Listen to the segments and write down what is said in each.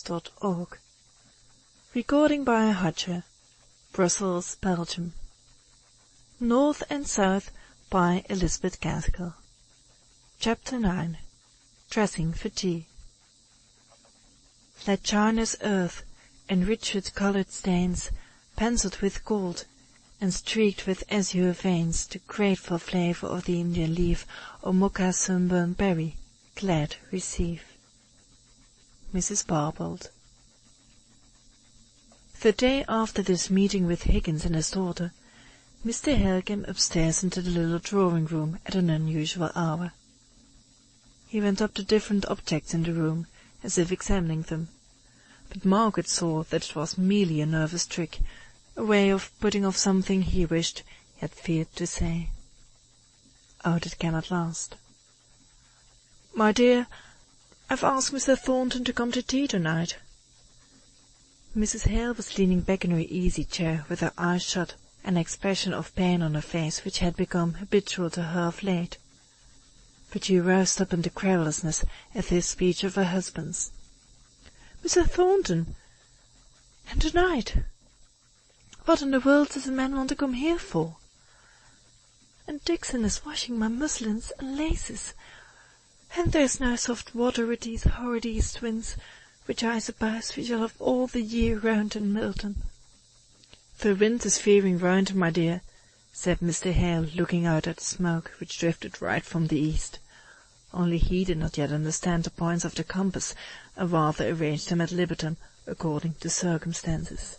subtitles.org. Recording by Hutcher, Brussels, Belgium. North and South by Elizabeth Gaskell. Chapter 9. Dressing for Tea. Let China's earth, enriched with coloured stains, pencilled with gold, and streaked with azure veins, the grateful flavour of the Indian leaf or mocha sunburned berry, glad receive. Mrs. Barbauld. The day after this meeting with Higgins and his daughter, Mr. Hale came upstairs into the little drawing-room at an unusual hour. He went up to different objects in the room, as if examining them, but Margaret saw that it was merely a nervous trick, a way of putting off something he wished, yet feared to say. Oh, that cannot last. "My dear, I've asked Mr. Thornton to come to tea tonight." Mrs. Hale was leaning back in her easy-chair with her eyes shut, an expression of pain on her face which had become habitual to her of late. But she roused up into querulousness at this speech of her husband's. "Mr. Thornton! And tonight! What in the world does a man want to come here for? And Dixon is washing my muslins and laces, and there's no soft water with these horrid east winds, which I suppose we shall have all the year round in Milton." "The wind is veering round, my dear," said Mr. Hale, looking out at the smoke which drifted right from the east. Only he did not yet understand the points of the compass, and rather arranged them ad libitum, according to circumstances.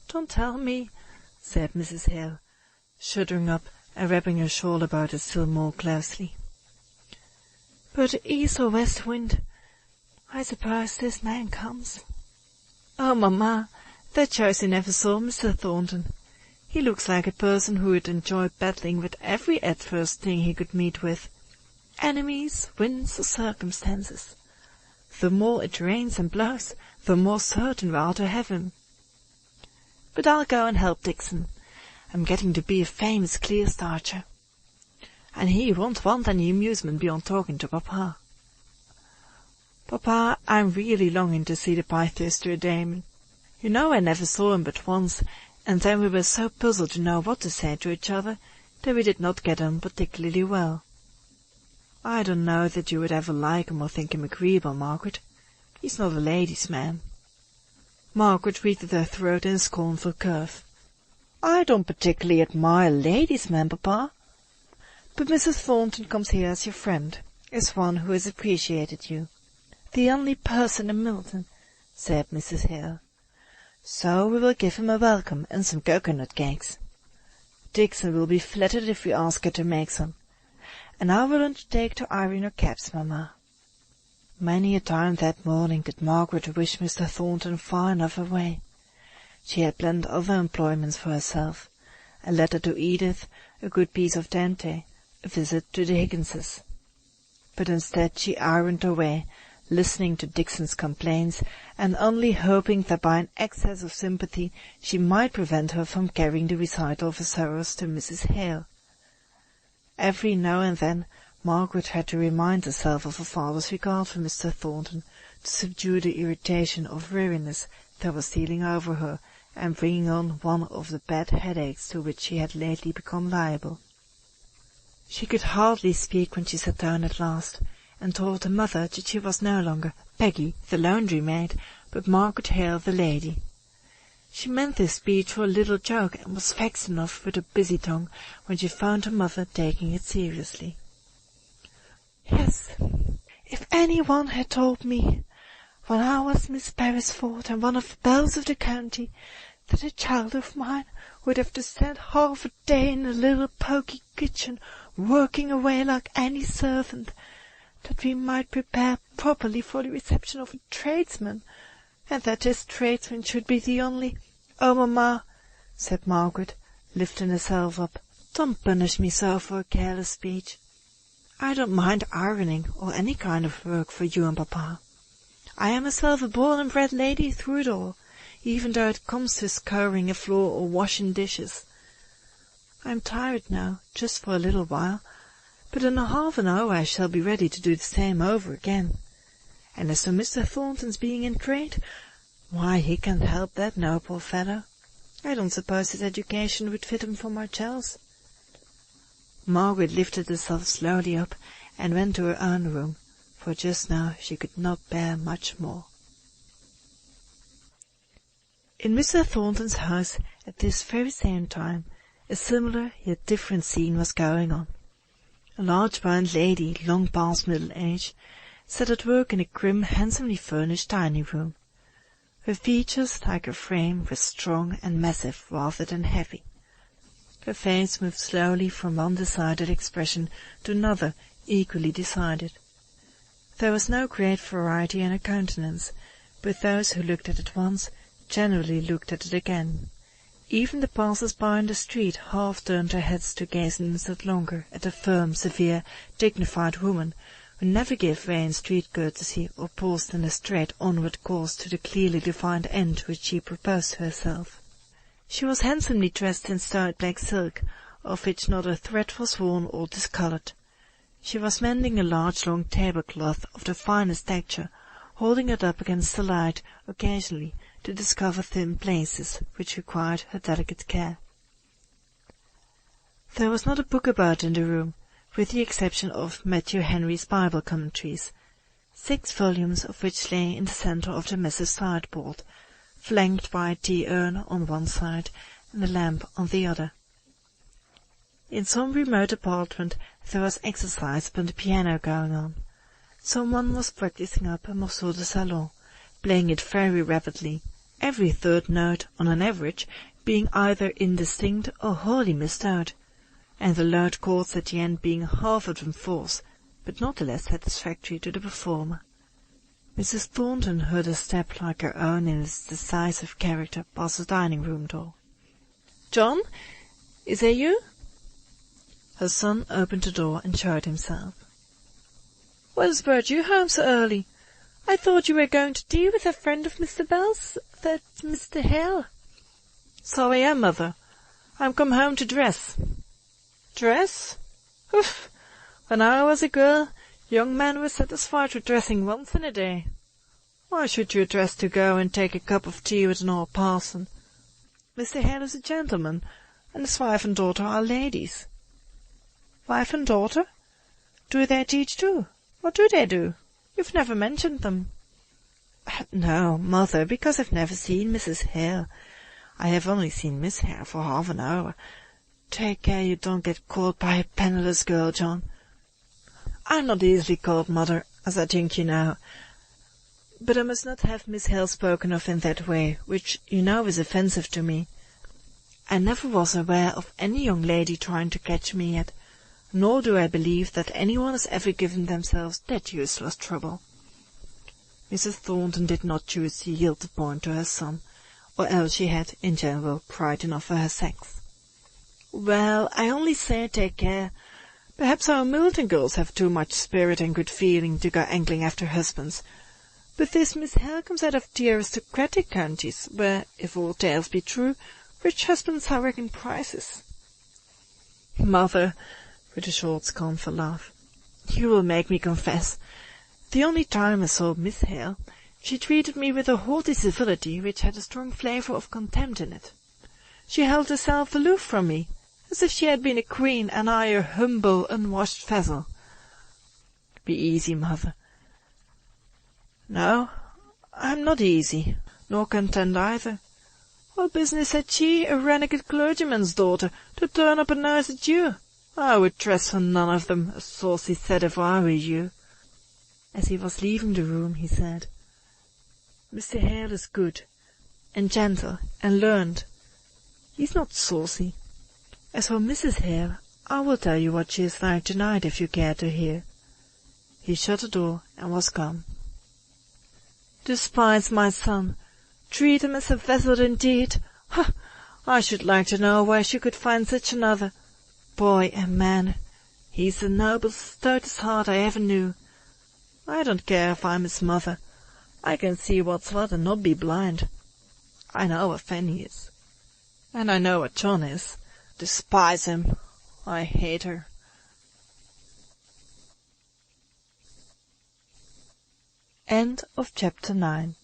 "Don't tell me," said Mrs. Hale, shuddering up and wrapping her shawl about her still more closely. "But east or west wind, I suppose this man comes." "Oh, mamma, that shows you never saw Mr. Thornton. He looks like a person who would enjoy battling with every adverse thing he could meet with, enemies, winds, or circumstances. The more it rains and blows, the more certain we are to have him. But I'll go and help Dixon. I'm getting to be a famous clear starcher. And he won't want any amusement beyond talking to Papa. Papa, I'm really longing to see the Pythister Damon. You know I never saw him but once, and then we were so puzzled to know what to say to each other that we did not get on particularly well. I don't know that you would ever like him or think him agreeable, Margaret. He's not a ladies' man." Margaret wreathed her throat in a scornful curve. "I don't particularly admire ladies' men, Papa. But Mrs. Thornton comes here as your friend, as one who has appreciated you. The only person in Milton," said Mrs. Hale. "So we will give him a welcome and some cocoanut cakes. Dixon will be flattered if we ask her to make some. And I will undertake to iron her caps, Mamma." Many a time that morning did Margaret wish Mr. Thornton far enough away. She had planned other employments for herself, a letter to Edith, a good piece of Dante, a visit to the Higginses. But instead she ironed away, listening to Dixon's complaints, and only hoping that by an excess of sympathy she might prevent her from carrying the recital of her sorrows to Mrs. Hale. Every now and then Margaret had to remind herself of her father's regard for Mr. Thornton, to subdue the irritation of weariness that was stealing over her, and bringing on one of the bad headaches to which she had lately become liable. She could hardly speak when she sat down at last, and told her mother that she was no longer Peggy, the laundry-maid, but Margaret Hale, the lady. She meant this speech for a little joke, and was vexed enough with her busy tongue when she found her mother taking it seriously. "Yes, if any one had told me, when I was Miss Beresford and one of the belles of the county, that a child of mine would have to stand half a day in a little poky kitchen, working away like any servant, that we might prepare properly for the reception of a tradesman, and that this tradesman should be the only—" "Oh, Mamma," said Margaret, lifting herself up, "don't punish me so for a careless speech. I don't mind ironing or any kind of work for you and Papa. I am myself a born and bred lady through it all, even though it comes to scouring a floor or washing dishes. I am tired now, just for a little while, but in half an hour I shall be ready to do the same over again. And as to Mr. Thornton's being in trade, why, he can't help that, no, poor fellow. I don't suppose his education would fit him for Marcellus." Margaret lifted herself slowly up and went to her own room, for just now she could not bear much more. In Mr. Thornton's house, at this very same time, a similar yet different scene was going on. A large brown lady, long past middle age, sat at work in a grim, handsomely furnished dining room. Her features, like her frame, were strong and massive rather than heavy. Her face moved slowly from one decided expression to another equally decided. There was no great variety in her countenance, but those who looked at it once generally looked at it again. Even the passers-by in the street half turned their heads to gaze an instant longer at the firm, severe, dignified woman, who never gave way in street courtesy or paused in a straight onward course to the clearly defined end which she proposed to herself. She was handsomely dressed in stout black silk, of which not a thread was worn or discoloured. She was mending a large long tablecloth of the finest texture, holding it up against the light occasionally to discover thin places which required her delicate care. There was not a book about in the room, with the exception of Matthew Henry's Bible commentaries, 6 volumes of which lay in the centre of the massive sideboard, flanked by a tea-urn on one side and a lamp on the other. In some remote apartment there was exercise upon the piano going on. Someone was practising up a morceau de salon, playing it very rapidly, every third note, on an average, being either indistinct or wholly missed out, and the loud chords at the end being half of them false, but not the less satisfactory to the performer. Mrs. Thornton heard a step like her own in its decisive character pass the dining-room door. "John, is that you?" Her son opened the door and showed himself. "What has brought you home so early? I thought you were going to tea with a friend of Mr. Bell's, that Mr. Hale." "So I am, mother. I'm come home to dress." "Dress? Oof! When I was a girl, young men were satisfied with dressing once in a day. Why should you dress to go and take a cup of tea with an old parson? Mr. Hale is a gentleman, and his wife and daughter are ladies." "Wife and daughter? Do they teach too? What do they do? You've never mentioned them." "No, mother, because I've never seen Mrs. Hale. I have only seen Miss Hale for half an hour. Take care you don't get caught by a penniless girl, John." "I'm not easily caught, mother, as I think you know. But I must not have Miss Hale spoken of in that way, which you know is offensive to me. I never was aware of any young lady trying to catch me yet, nor do I believe that anyone has ever given themselves that useless trouble." Mrs. Thornton did not choose to yield the point to her son, or else she had, in general, pride enough for her sex. "Well, I only say take care. Perhaps our Milton girls have too much spirit and good feeling to go angling after husbands. But this Miss Hale comes out of the aristocratic counties, where, if all tales be true, rich husbands are reckoned prizes." "Mother," with a short scornful laugh, "you will make me confess. The only time I saw Miss Hale, she treated me with a haughty civility which had a strong flavour of contempt in it. She held herself aloof from me, as if she had been a queen and I a humble, unwashed vassal." "Be easy, mother." "No, I'm not easy, nor content either. What business had she, a renegade clergyman's daughter, to turn up her nose at you? I would dress for none of them, a saucy set if I were you." As he was leaving the room, he said, "Mr. Hale is good, and gentle, and learned. He's not saucy. As for Mrs. Hale, I will tell you what she is like tonight, if you care to hear." He shut the door and was gone. "Despise my son! Treat him as a vassal indeed! Ha! I should like to know where she could find such another. Boy and man, he's the noblest, stoutest heart I ever knew. I don't care if I'm his mother. I can see what's what and not be blind. I know what Fanny is. And I know what John is. Despise him. I hate her." End of chapter 9.